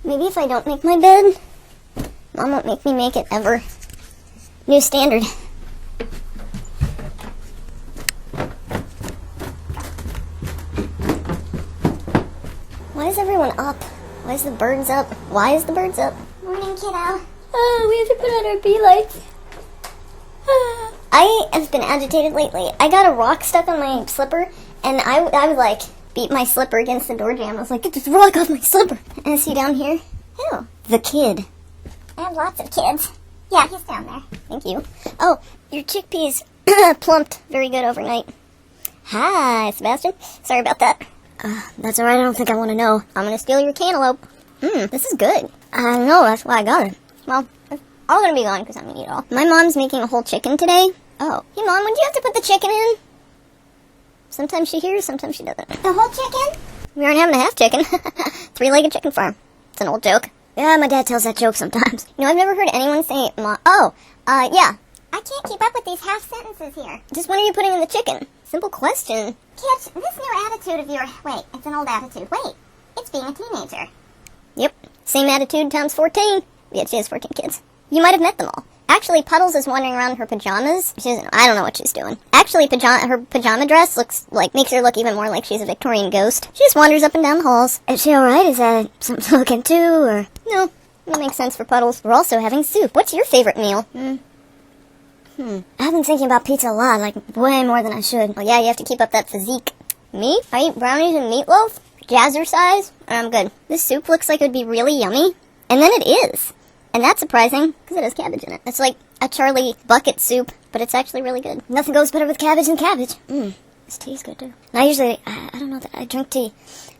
Maybe if I don't make my bed, Mom won't make me make it ever. New standard. Why is everyone up? Why is the birds up? Why is the birds up? Morning, kiddo. Oh, we have to put on our bee lights. I have been agitated lately. I got a rock stuck on my slipper, and I would like beat my slipper against the door jamb. I was like, get this rock off my slipper. And see down here? Who? The kid. I have lots of kids. Yeah, he's down there. Thank you. Oh, your chickpeas plumped very good overnight. Hi, Sebastian. Sorry about that. That's alright, I don't think I want to know. I'm gonna steal your cantaloupe. This is good. I know, that's why I got it. Well, it's all gonna be gone because I'm gonna eat it all. My mom's making a whole chicken today. Oh. Hey, Mom, when do you have to put the chicken in? Sometimes she hears, sometimes she doesn't. The whole chicken? We aren't having a half chicken. Three-legged chicken farm. It's an old joke. Yeah, my dad tells that joke sometimes. You know, I've never heard anyone say, yeah. I can't keep up with these half sentences here. Just when are you putting in the chicken? Simple question. Kids, this new attitude of yours... Wait, it's an old attitude. Wait, it's being a teenager. Yep, same attitude times 14. Yeah, she has 14 kids. You might have met them all. Actually, Puddles is wandering around in her pajamas. I don't know what she's doing. Actually, her pajama dress makes her look even more like she's a Victorian ghost. She just wanders up and down the halls. Is she alright? Is that something to look into, or...? No, that makes sense for Puddles. We're also having soup. What's your favorite meal? I've been thinking about pizza a lot, like way more than I should. Well, yeah, you have to keep up that physique. Me? I eat brownies and meatloaf, jazzercise, and I'm good. This soup looks like it would be really yummy, and then it is. And that's surprising, because it has cabbage in it. It's like a Charlie bucket soup, but it's actually really good. Nothing goes better with cabbage than cabbage. This tea's good, too. And I usually, I don't know, I drink tea.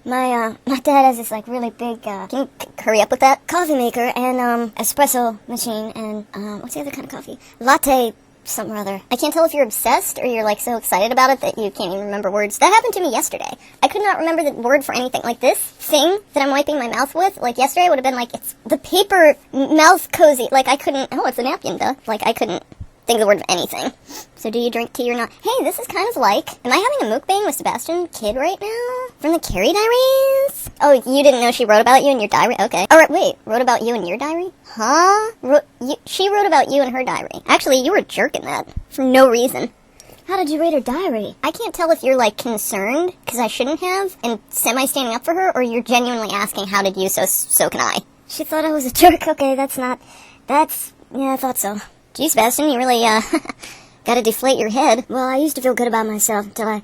My dad has this, really big, can you hurry up with that? Coffee maker, and, espresso machine, and, what's the other kind of coffee? Latte something or other. I can't tell if you're obsessed or you're, so excited about it that you can't even remember words. That happened to me yesterday. I could not remember the word for anything. Like, this thing that I'm wiping my mouth with, yesterday would have been it's the paper mouth cozy. I couldn't, it's a napkin, duh. I couldn't think of the word of anything. So do you drink tea or not? Hey, this is kind of am I having a mukbang with Sebastian Kid right now? From the Carrie Diaries? Oh, you didn't know she wrote about you in your diary? Okay. Alright, wait, wrote about you in your diary? Huh? She wrote about you in her diary. Actually, you were a jerk in that. For no reason. How did you read her diary? I can't tell if you're, concerned, because I shouldn't have, and semi-standing up for her, or you're genuinely asking, how did you, so can I. She thought I was a jerk. Okay, yeah, I thought so. Gee, Sebastian, you really, gotta deflate your head. Well, I used to feel good about myself until I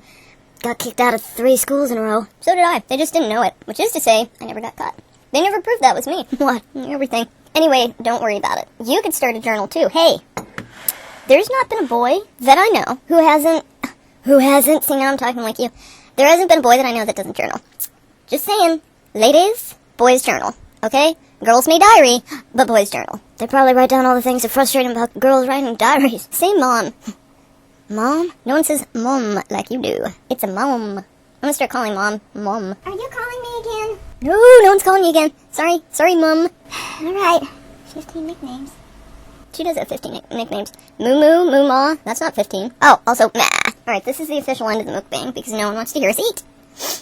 got kicked out of 3 schools in a row. So did I. They just didn't know it. Which is to say, I never got caught. They never proved that was me. What? Everything. Anyway, don't worry about it. You could start a journal, too. Hey, there's not been a boy that I know who hasn't, see, now I'm talking like you. There hasn't been a boy that I know that doesn't journal. Just saying, ladies, boys journal, okay? Girls may diary, but boys journal. They probably write down all the things that frustrate them about girls writing diaries. Say mom. Mom? No one says mom like you do. It's a mom. I'm gonna start calling mom mom. Are you calling me again? No one's calling you again. Sorry, mom. Alright. 15 nicknames. She does have 15 nicknames. Moo Moo, Moo Ma. That's not 15. Oh, also, meh. Alright, this is the official end of the mukbang because no one wants to hear us eat.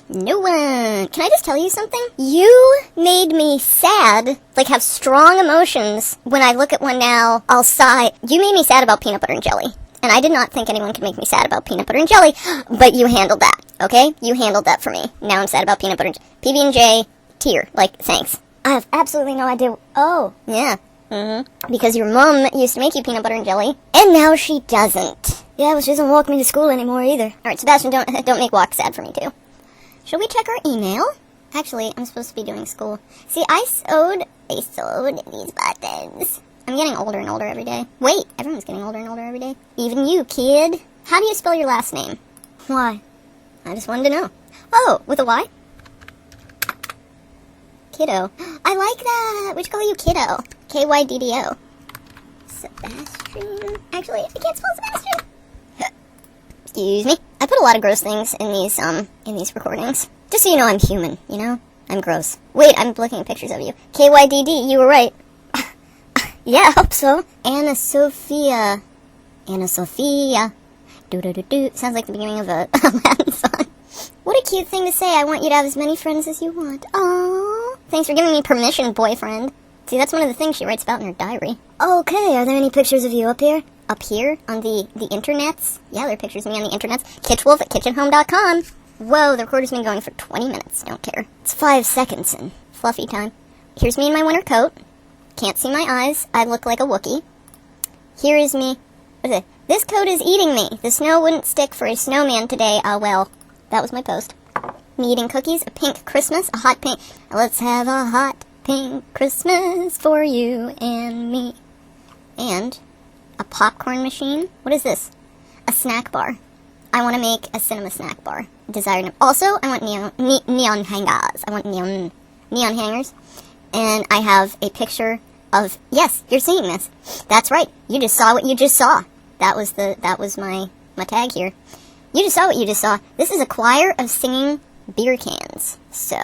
No one. Can I just tell you something? You made me sad, have strong emotions. When I look at one now, I'll sigh. You made me sad about peanut butter and jelly. And I did not think anyone could make me sad about peanut butter and jelly, but you handled that, okay? You handled that for me. Now I'm sad about peanut butter and PB&J, tear. Thanks. I have absolutely no idea. Oh, yeah. Because your mom used to make you peanut butter and jelly, and now she doesn't. Yeah, well, she doesn't walk me to school anymore either. Alright, Sebastian, don't make walk sad for me, too. Shall we check our email? Actually, I'm supposed to be doing school. See, I sewed these buttons. I'm getting older and older every day. Wait, everyone's getting older and older every day. Even you, kid. How do you spell your last name? Why? I just wanted to know. Oh, with a Y? Kiddo. I like that. We should call you Kiddo. K-Y-D-D-O. Sebastian. Actually, I can't spell Sebastian. Excuse me. I put a lot of gross things in these recordings. Just so you know I'm human, you know? I'm gross. Wait, I'm looking at pictures of you. K-Y-D-D, you were right. Yeah, I hope so. Anna Sophia. Do-do-do-do. Sounds like the beginning of a Latin song. What a cute thing to say. I want you to have as many friends as you want. Aww. Thanks for giving me permission, boyfriend. See, that's one of the things she writes about in her diary. Okay, are there any pictures of you up here? Up here? On the internets? Yeah, there are pictures of me on the internets. Kitchwolf at kitchenhome.com. Whoa, the recorder's been going for 20 minutes. Don't care. It's 5 seconds and fluffy time. Here's me in my winter coat. Can't see my eyes. I look like a Wookiee. Here is me. What is it? This coat is eating me. The snow wouldn't stick for a snowman today. Ah, well. That was my post. Me eating cookies, a pink Christmas, a hot pink. Let's have a hot pink Christmas for you and me. And a popcorn machine. What is this? A snack bar. I want to make a cinema snack bar. Desired. Also, I want neon hangers. I want neon hangers. And I have a picture of, yes, you're seeing this. That's right. You just saw what you just saw. That was my tag here. You just saw what you just saw. This is a choir of singing beer cans. So,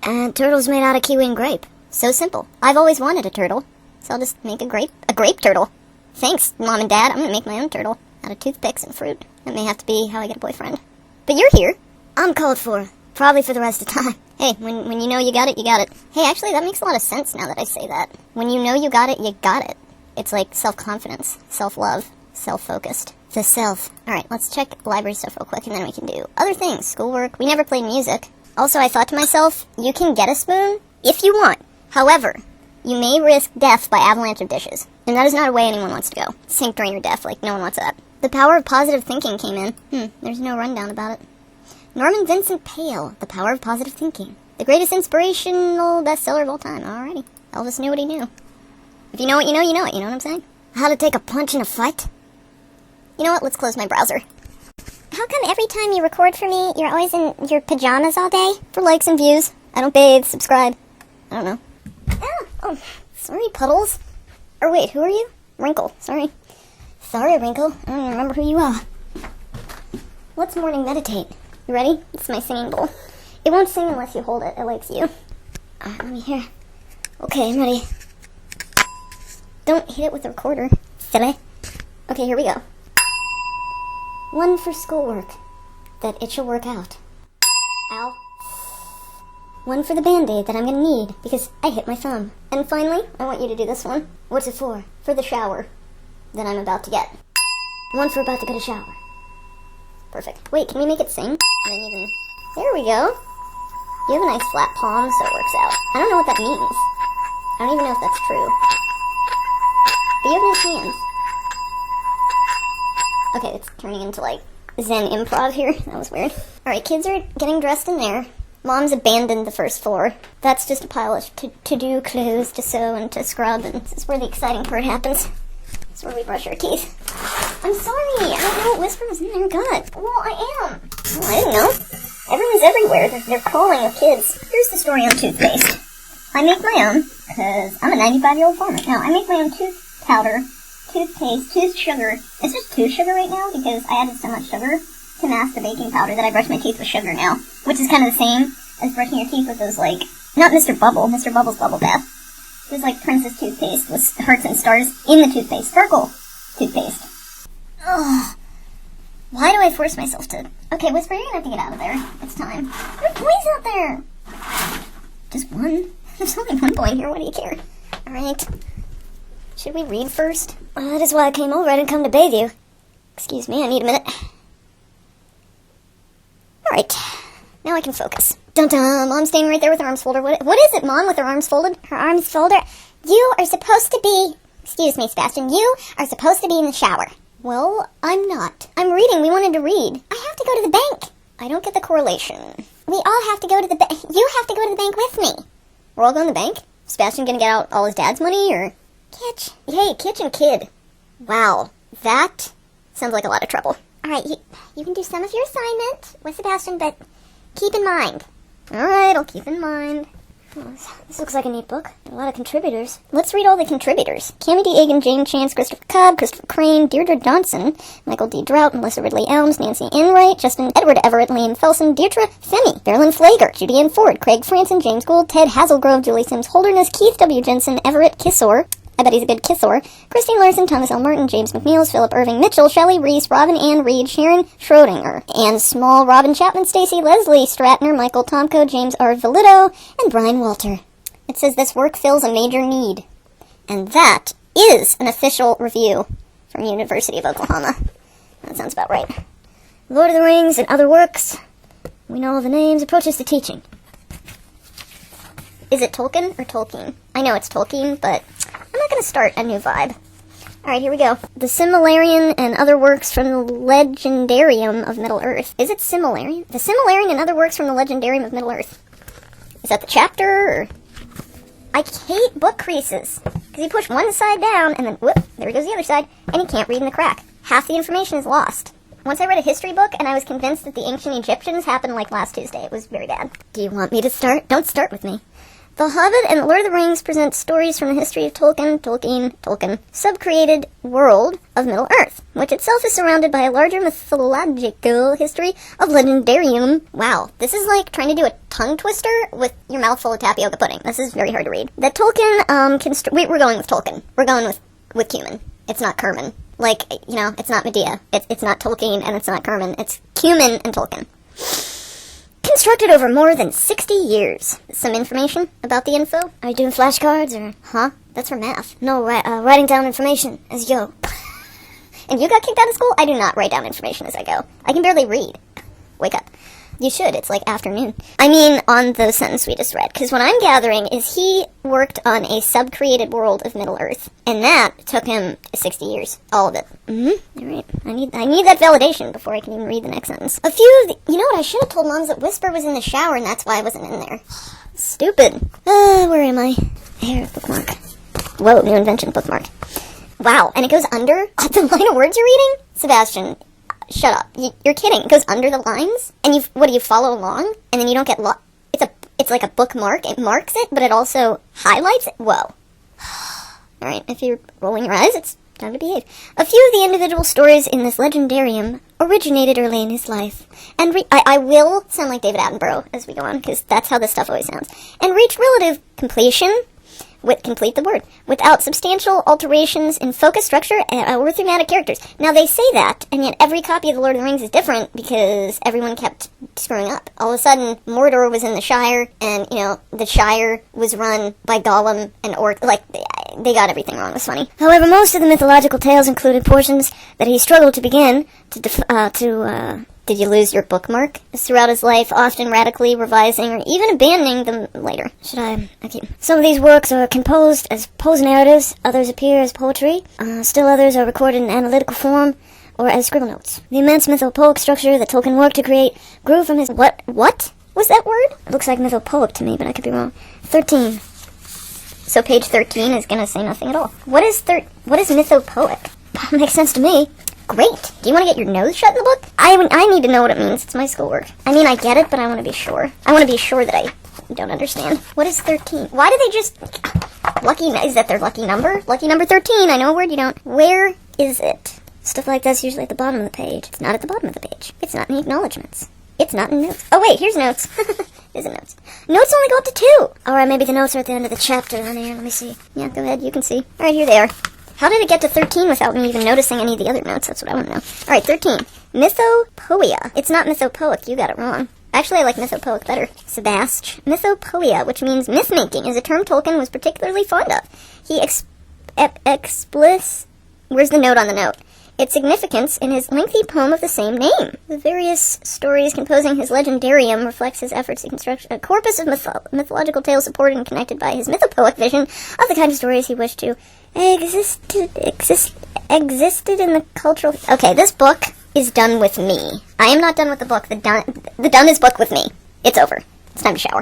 and turtles made out of kiwi and grape. So simple. I've always wanted a turtle, so I'll just make a grape turtle. Thanks, Mom and Dad. I'm gonna make my own turtle out of toothpicks and fruit. That may have to be how I get a boyfriend. But you're here. I'm called for. Probably for the rest of the time. Hey, when you know you got it, you got it. Hey, actually, that makes a lot of sense now that I say that. When you know you got it, you got it. It's like self-confidence, self-love, self-focused. The self. Alright, let's check library stuff real quick, and then we can do other things. Schoolwork. We never played music. Also, I thought to myself, you can get a spoon if you want. However, you may risk death by avalanche of dishes. And that is not a way anyone wants to go. Sink during your death, like no one wants that. The power of positive thinking came in. There's no rundown about it. Norman Vincent Peale, The Power of Positive Thinking. The greatest inspirational bestseller of all time. Alrighty. Elvis knew what he knew. If you know what you know, you know it. You know what I'm saying? How to take a punch in a fight? You know what? Let's close my browser. How come every time you record for me, you're always in your pajamas all day? For likes and views. I don't bathe, subscribe. I don't know. Oh, sorry, Puddles. Or wait, who are you? Wrinkle, sorry. Sorry, Wrinkle. I don't even remember who you are. Let's morning meditate. You ready? It's my singing bowl. It won't sing unless you hold it. It likes you. Alright, let me hear. Okay, I'm ready. Don't hit it with the recorder. Silly. Okay, here we go. One for schoolwork. That it shall work out. Ow. One for the band-aid that I'm gonna need because I hit my thumb. And finally, I want you to do this one. What's it for? For the shower that I'm about to get. One for about to get a shower. Perfect. Wait, can we make it sing? I didn't even... There we go. You have a nice flat palm, so it works out. I don't know what that means. I don't even know if that's true. But you have nice hands. Okay, it's turning into, like, Zen improv here. That was weird. Alright, kids are getting dressed in there. Mom's abandoned the first floor. That's just a pile of to-do clothes to sew and to scrub, and this is where the exciting part happens. This is where we brush our teeth. I'm sorry, I don't know what whisper was in there. God. Well, I am. Oh, I didn't know. Everyone's everywhere. They're calling with kids. Here's the story on toothpaste. I make my own, because I'm a 95-year-old farmer. Now, I make my own tooth powder, toothpaste, tooth sugar. It's just tooth sugar right now, because I added so much sugar to mask the baking powder that I brush my teeth with sugar now. Which is kind of the same as brushing your teeth with those, like, not Mr. Bubble. Mr. Bubble's Bubble Bath. There's, like, Princess toothpaste with hearts and stars in the toothpaste. Sparkle toothpaste. Ugh. Why do I force myself to... Okay, Whisper, you're gonna have to get out of there. It's time. There are boys out there! Just one? There's only one boy here, what do you care? Alright. Should we read first? That is why I came over. I didn't come to bathe you. Excuse me, I need a minute. Alright. Now I can focus. Dun-dun! Mom's staying right there with her arms folded. What is it, Mom, with her arms folded? Her arms folded? You are supposed to be... Excuse me, Sebastian. You are supposed to be in the shower. Well, I'm not. I'm reading. We wanted to read. I have to go to the bank. I don't get the correlation. We all have to go to the bank. You have to go to the bank with me. We're all going to the bank? Sebastian gonna get out all his dad's money, or... Kitch. Hey, Kitch and Kid. Wow. That sounds like a lot of trouble. Alright, you can do some of your assignment with Sebastian, but keep in mind. Alright, I'll keep in mind. Oh, this looks like a neat book. A lot of contributors. Let's read all the contributors. Cammie D. Egan, Jane Chance, Christopher Cobb, Christopher Crane, Deirdre Johnson, Michael D. Drought, Melissa Ridley Elms, Nancy Enright, Justin Edward Everett, Liam Felson, Deirdre Femi, Marilyn Flager, Judy Ann Ford, Craig Franson, James Gould, Ted Hazelgrove, Julie Sims Holderness, Keith W. Jensen, Everett Kissor, I bet he's a good kisser. Christine Larson, Thomas L. Martin, James McNeils, Philip Irving Mitchell, Shelley Reese, Robin Ann Reed, Sharon Schrodinger, Anne Small, Robin Chapman, Stacy Leslie Stratner, Michael Tomko, James R. Valito, and Brian Walter. It says this work fills a major need. And that is an official review from University of Oklahoma. That sounds about right. Lord of the Rings and other works. We know all the names, approaches to teaching. Is it Tolkien or Tolkien? I know it's Tolkien, but I'm not going to start a new vibe. Alright, here we go. The Silmarillion and other works from the Legendarium of Middle-earth. Is it Silmarillion? The Silmarillion and other works from the Legendarium of Middle-earth. Is that the chapter, or... I hate book creases. Because you push one side down, and then, whoop, there goes the other side, and you can't read in the crack. Half the information is lost. Once I read a history book, and I was convinced that the ancient Egyptians happened like last Tuesday. It was very bad. Do you want me to start? Don't start with me. The Hobbit and the Lord of the Rings present stories from the history of Tolkien, sub-created world of Middle-earth, which itself is surrounded by a larger mythological history of Legendarium. Wow, this is like trying to do a tongue twister with your mouth full of tapioca pudding. This is very hard to read. That Tolkien, we're going with Tolkien. We're going with cumin. It's not Kerman. Like, you know, it's not Medea. It's not Tolkien, and it's not Kerman. It's cumin and Tolkien. Constructed over more than 60 years. Some information about the info? Are you doing flashcards, or... Huh? That's for math. No, writing down information as you go. And you got kicked out of school? I do not write down information as I go. I can barely read. Wake up. You should. It's like afternoon. I mean, on the sentence we just read. Because what I'm gathering is he worked on a sub-created world of Middle-earth. And that took him 60 years. All of it. Mm-hmm. All right. I need that validation before I can even read the next sentence. A few of the... You know what? I should have told Moms that Whisper was in the shower, and that's why I wasn't in there. Stupid. Where am I? Here, bookmark. Whoa, new invention, bookmark. Wow, and it goes under the line of words you're reading? Sebastian... Shut up. You're kidding. It goes under the lines, and you follow along, and then you don't get lost. It's like a bookmark. It marks it, but it also highlights it. Whoa. Alright, if you're rolling your eyes, it's time to behave. A few of the individual stories in this legendarium originated early in his life, and I will sound like David Attenborough as we go on, because that's how this stuff always sounds, and reached relative completion, complete the word, without substantial alterations in focus, structure, or thematic characters. Now, they say that, and yet every copy of The Lord of the Rings is different because everyone kept screwing up. All of a sudden, Mordor was in the Shire, and, you know, the Shire was run by Gollum and Orc. Like, they got everything wrong. It was funny. However, most of the mythological tales included portions that he struggled to begin Did you lose your bookmark? Throughout his life, often radically revising or even abandoning them later. Okay. Some of these works are composed as prose narratives, others appear as poetry, still others are recorded in analytical form or as scribble notes. The immense mythopoeic structure that Tolkien worked to create grew from his... What was that word? It looks like mythopoeic to me, but I could be wrong. 13. So page 13 is going to say nothing at all. What is mythopoeic? That makes sense to me. Great. Do you want to get your nose shut in the book? I need to know what it means. It's my schoolwork. I mean, I get it, but I want to be sure. I want to be sure that I don't understand. What is 13? Why do they just... Is that their lucky number? Lucky number 13. I know a word you don't. Where is it? Stuff like that's usually at the bottom of the page. It's not at the bottom of the page. It's not in the acknowledgements. It's not in notes. Oh, wait. Here's notes. Isn't notes. Notes only go up to 2. Alright, maybe the notes are at the end of the chapter. Let me see. Yeah, go ahead. You can see. Alright, here they are. How did it get to 13 without me even noticing any of the other notes? That's what I want to know. Alright, 13. Mythopoeia. It's not mythopoeic. You got it wrong. Actually, I like mythopoeic better. Sebastian. Mythopoeia, which means myth-making, is a term Tolkien was particularly fond of. He Where's the note on the note? Its significance in his lengthy poem of the same name. The various stories composing his legendarium reflects his efforts to construct a corpus of mythological tales supported and connected by his mythopoeic vision of the kind of stories he wished to existed in the cultural... Okay, this book is done with me. I am not done with the book. The done is book with me. It's over. It's time to shower.